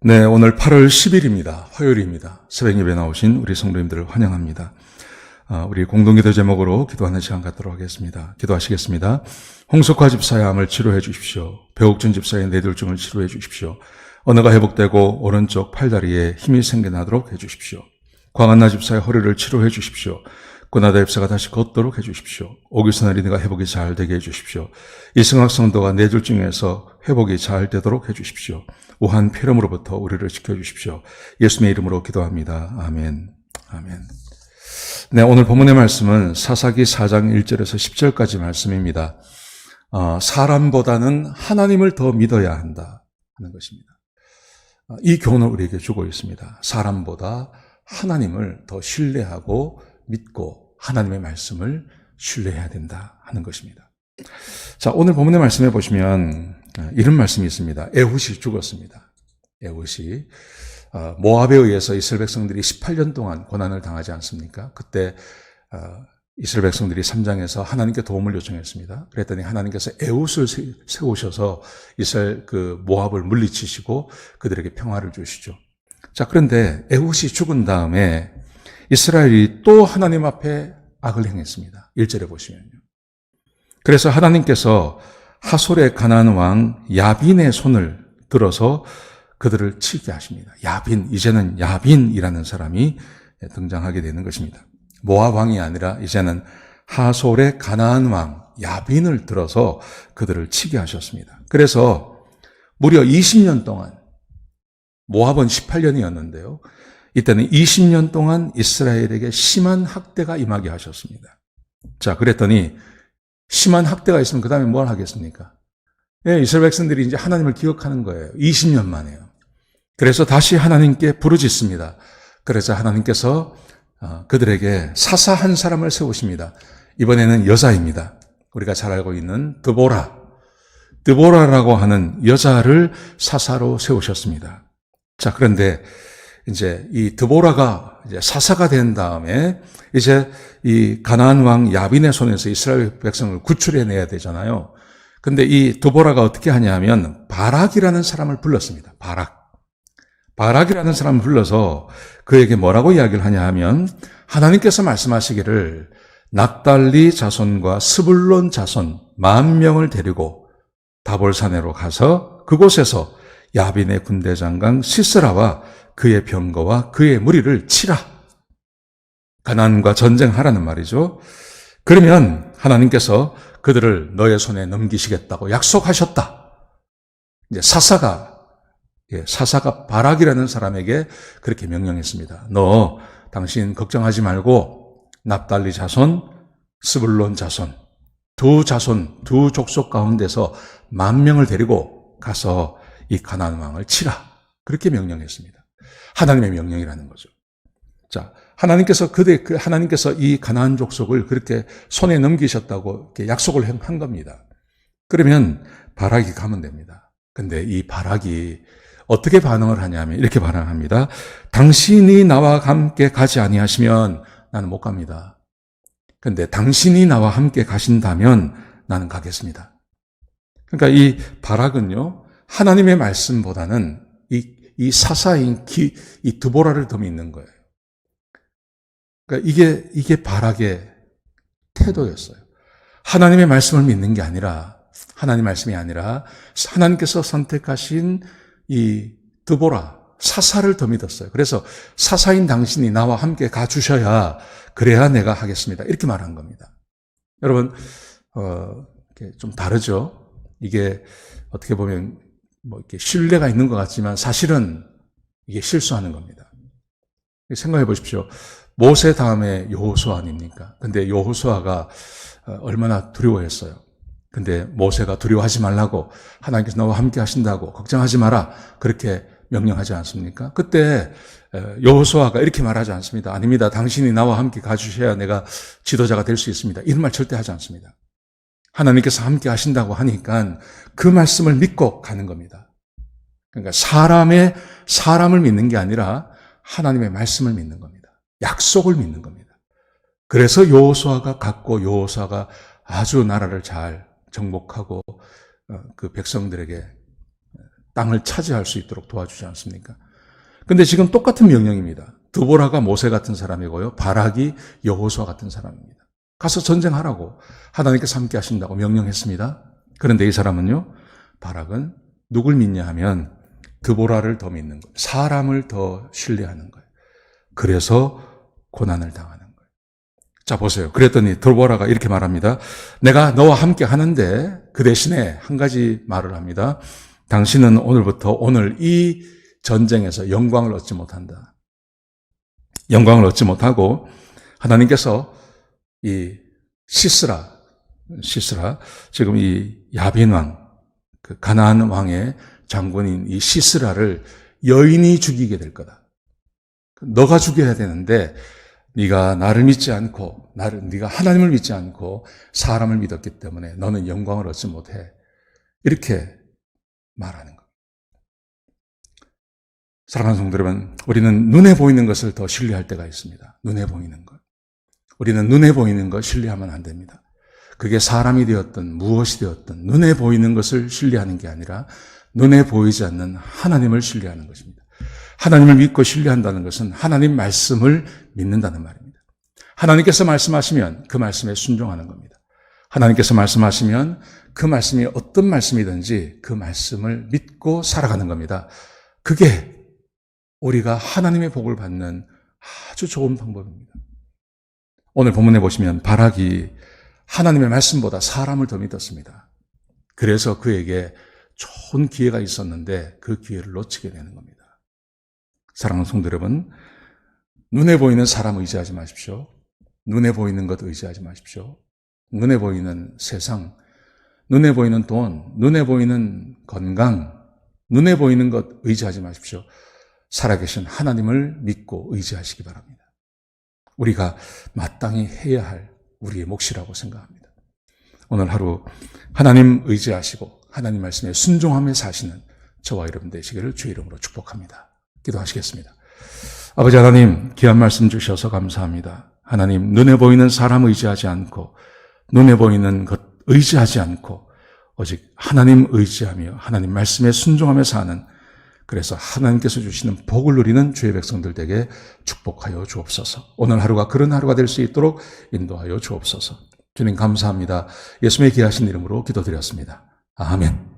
네, 오늘 8월 10일입니다. 화요일입니다. 새벽 예배 나오신 우리 성도님들을 환영합니다. 우리 공동기도 제목으로 기도하는 시간 갖도록 하겠습니다. 기도하시겠습니다. 홍석화 집사의 암을 치료해 주십시오. 배옥준 집사의 뇌졸중을 치료해 주십시오. 언어가 회복되고 오른쪽 팔다리에 힘이 생겨나도록 해 주십시오. 광한나 집사의 허리를 치료해 주십시오. 고나다 집사가 다시 걷도록 해 주십시오. 오규선 어린이가 회복이 잘 되게 해 주십시오. 이승학 성도가 뇌졸중에서 회복이 잘 되도록 해 주십시오. 우한 폐렴으로부터 우리를 지켜주십시오. 예수님의 이름으로 기도합니다. 아멘. 아멘. 네, 오늘 본문의 말씀은 사사기 4장 1절에서 10절까지 말씀입니다. 사람보다는 하나님을 더 믿어야 한다 하는 것입니다. 이 교훈을 우리에게 주고 있습니다. 사람보다 하나님을 더 신뢰하고 믿고 하나님의 말씀을 신뢰해야 된다 하는 것입니다. 자, 오늘 본문의 말씀에 보시면 이런 말씀이 있습니다. 에훗이 죽었습니다. 에훗이 모압에 의해서 이스라엘 백성들이 18년 동안 고난을 당하지 않습니까? 그때 이스라엘 백성들이 3장에서 하나님께 도움을 요청했습니다. 그랬더니 하나님께서 에훗을 세우셔서 이스라엘 모압을 물리치시고 그들에게 평화를 주시죠. 자, 그런데 에훗이 죽은 다음에 이스라엘이 또 하나님 앞에 악을 행했습니다. 1절에 보시면요. 그래서 하나님께서 하솔의 가나안 왕 야빈의 손을 들어서 그들을 치게 하십니다. 야빈, 이제는 야빈이라는 사람이 등장하게 되는 것입니다. 모압 왕이 아니라 이제는 하솔의 가나안 왕 야빈을 들어서 그들을 치게 하셨습니다. 그래서 무려 20년 동안, 모압은 18년이었는데요. 이때는 20년 동안 이스라엘에게 심한 학대가 임하게 하셨습니다. 자, 그랬더니 심한 학대가 있으면 그 다음에 뭘 하겠습니까? 예, 이스라엘 백성들이 이제 하나님을 기억하는 거예요. 20년 만에요. 그래서 다시 하나님께 부르짖습니다. 그래서 하나님께서 그들에게 사사 한 사람을 세우십니다. 이번에는 여자입니다. 우리가 잘 알고 있는 드보라라고 하는 여자를 사사로 세우셨습니다. 자, 그런데 이제 이 드보라가 이제 사사가 된 다음에 이제 이 가나안 왕 야빈의 손에서 이스라엘 백성을 구출해내야 되잖아요. 근데 이 드보라가 어떻게 하냐면 바락이라는 사람을 불렀습니다. 바락이라는 사람을 불러서 그에게 뭐라고 이야기를 하냐 하면 하나님께서 말씀하시기를 납달리 자손과 스불론 자손 10,000명을 데리고 다볼산으로 가서 그곳에서 야빈의 군대 장관 시스라와 그의 병거와 그의 무리를 치라. 가나안과 전쟁하라는 말이죠. 그러면 하나님께서 그들을 너의 손에 넘기시겠다고 약속하셨다. 이제 사사가 바락이라는 사람에게 그렇게 명령했습니다. 너 당신 걱정하지 말고 납달리 자손, 스불론 자손, 두 족속 가운데서 10,000명을 데리고 가서 이 가나안 왕을 치라. 그렇게 명령했습니다. 하나님의 명령이라는 거죠. 자, 하나님께서 이 가나안 족속을 그렇게 손에 넘기셨다고 이렇게 약속을 한 겁니다. 그러면 바락이 가면 됩니다. 근데 이 바락이 어떻게 반응을 하냐면 이렇게 반응합니다. 당신이 나와 함께 가지 아니하시면 나는 못 갑니다. 근데 당신이 나와 함께 가신다면 나는 가겠습니다. 그러니까 이 바락은요, 하나님의 말씀보다는 이 사사인 이 드보라를 더 믿는 거예요. 그러니까 이게 바락의 태도였어요. 하나님의 말씀을 믿는 게 아니라, 하나님 말씀이 아니라, 하나님께서 선택하신 이 드보라, 사사를 더 믿었어요. 그래서 사사인 당신이 나와 함께 가주셔야, 그래야 내가 하겠습니다. 이렇게 말한 겁니다. 여러분, 좀 다르죠? 이게 어떻게 보면 이렇게 신뢰가 있는 것 같지만 사실은 이게 실수하는 겁니다. 생각해 보십시오. 모세 다음에 여호수아 아닙니까? 근데 여호수아가 얼마나 두려워했어요. 근데 모세가 두려워하지 말라고 하나님께서 너와 함께 하신다고 걱정하지 마라 그렇게 명령하지 않습니까? 그때 여호수아가 이렇게 말하지 않습니다. 아닙니다. 당신이 나와 함께 가주셔야 내가 지도자가 될 수 있습니다. 이런 말 절대 하지 않습니다. 하나님께서 함께 하신다고 하니까 그 말씀을 믿고 가는 겁니다. 그러니까 사람을 믿는 게 아니라 하나님의 말씀을 믿는 겁니다. 약속을 믿는 겁니다. 그래서 여호수아가 갔고 여호수아가 아주 나라를 잘 정복하고 그 백성들에게 땅을 차지할 수 있도록 도와주지 않습니까? 근데 지금 똑같은 명령입니다. 드보라가 모세 같은 사람이고요. 바락이 여호수아 같은 사람입니다. 가서 전쟁하라고 하나님께서 함께 하신다고 명령했습니다. 그런데 이 사람은요, 바락은 누굴 믿냐 하면 드보라를 더 믿는 거예요. 사람을 더 신뢰하는 거예요. 그래서 고난을 당하는 거예요. 자, 보세요. 그랬더니 드보라가 이렇게 말합니다. 내가 너와 함께 하는데 그 대신에 한 가지 말을 합니다. 당신은 오늘부터 오늘 이 전쟁에서 영광을 얻지 못한다. 영광을 얻지 못하고 하나님께서 이 시스라 지금 이 야빈 왕, 그 가나안 왕의 장군인 이 시스라를 여인이 죽이게 될 거다. 너가 죽여야 되는데 네가 나를 믿지 않고 네가 하나님을 믿지 않고 사람을 믿었기 때문에 너는 영광을 얻지 못해. 이렇게 말하는 것. 사랑하는 성도 여러분, 우리는 눈에 보이는 것을 더 신뢰할 때가 있습니다. 눈에 보이는 것. 우리는 눈에 보이는 것 신뢰하면 안 됩니다. 그게 사람이 되었든 무엇이 되었든 눈에 보이는 것을 신뢰하는 게 아니라 눈에 보이지 않는 하나님을 신뢰하는 것입니다. 하나님을 믿고 신뢰한다는 것은 하나님 말씀을 믿는다는 말입니다. 하나님께서 말씀하시면 그 말씀에 순종하는 겁니다. 하나님께서 말씀하시면 그 말씀이 어떤 말씀이든지 그 말씀을 믿고 살아가는 겁니다. 그게 우리가 하나님의 복을 받는 아주 좋은 방법입니다. 오늘 본문에 보시면 바락이 하나님의 말씀보다 사람을 더 믿었습니다. 그래서 그에게 좋은 기회가 있었는데 그 기회를 놓치게 되는 겁니다. 사랑하는 성도 여러분, 눈에 보이는 사람 의지하지 마십시오. 눈에 보이는 것 의지하지 마십시오. 눈에 보이는 세상, 눈에 보이는 돈, 눈에 보이는 건강, 눈에 보이는 것 의지하지 마십시오. 살아계신 하나님을 믿고 의지하시기 바랍니다. 우리가 마땅히 해야 할 우리의 몫이라고 생각합니다. 오늘 하루 하나님 의지하시고 하나님 말씀에 순종하며 사시는 저와 여러분 되시기를 주의 이름으로 축복합니다. 기도하시겠습니다. 아버지 하나님, 귀한 말씀 주셔서 감사합니다. 하나님, 눈에 보이는 사람 의지하지 않고 눈에 보이는 것 의지하지 않고 오직 하나님 의지하며 하나님 말씀에 순종하며 사는, 그래서 하나님께서 주시는 복을 누리는 주의 백성들 되게 축복하여 주옵소서. 오늘 하루가 그런 하루가 될 수 있도록 인도하여 주옵소서. 주님 감사합니다. 예수님의 귀하신 이름으로 기도드렸습니다. 아멘.